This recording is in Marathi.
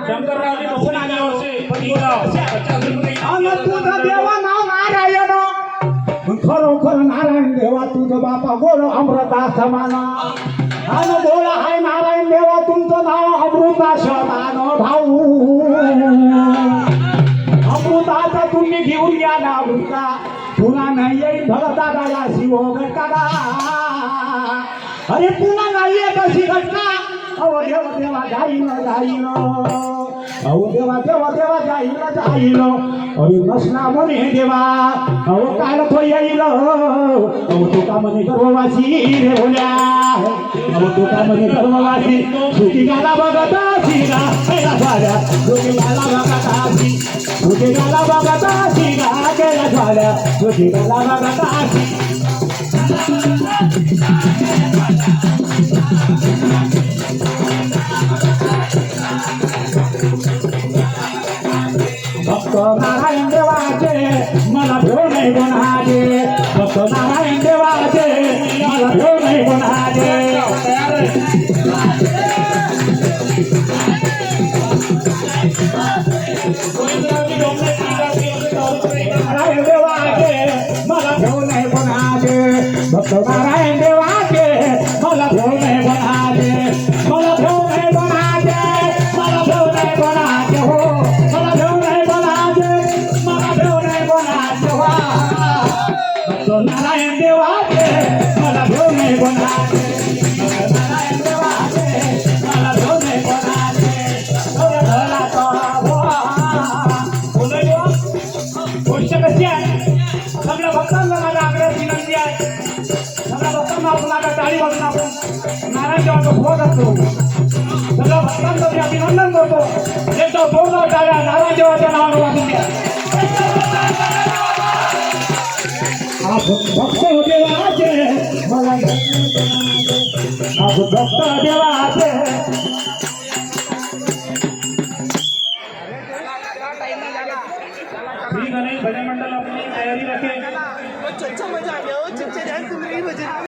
शंकररावजी बघून आले होते तुझं देवा नाव नारायण खरोखर नारायण देवा तुझं बापा गोड अमृता समान आणि गोड आहे नारायण देवा तुमचं नाव अमृता समान भाऊ अमृताचा तुम्ही घेऊन या ना अमृता पुन्हा नाही येईल भरता दादा शिव घटका अरे पुन्हा नाही येत अशी घटना अहो देवा देवा जाईल जाईल अहो देवा देवा देवा जाईल अरे नसला म्हणे देवा अहो काल तो येईल अहो तुका म्हणे गर्भवासी रे बोल्या अहो तुका म्हणे गर्भवासी सुटी गाला बघत शिगा केला झाल्या सुटी गाला बघत सुटी गाला बघत शिगा केला झाल्या सुटी गाला बघत भक्त नारायण देवाचे मला भेव नाही कोणाचे भक्त नारायण देवाचे मला भेव नाही कोणाचे नारायण देवाचे मला भेव नाही कोणाचे भक्त नारायण देवाचे मला भेव नाही कोणाचे मला भेव नाही कोणाचे मला भेव नाही कोणाचे हो नारायण देवाचे मला भेव नाही कोणाचे नारायण देवाचे मला भेव नाही कोणाचे गोष्ट कशी आहे सगळ्या भक्तांना माझ्या आग्रह विनंती आहे सगळ्या भक्तांना आपण आता टाळी वाजून आपण नारायण देवाचा भोग असतो सगळ्या भक्तांचं मी अभिनंदन करतो एकदा जोरदार टाळ्या नारायण देवाच्या नावानं वाजून द्या भक्त देवाचे मला भक्त देवाचे श्री गणेश भजन मंडल अपनी तैयारी रखे।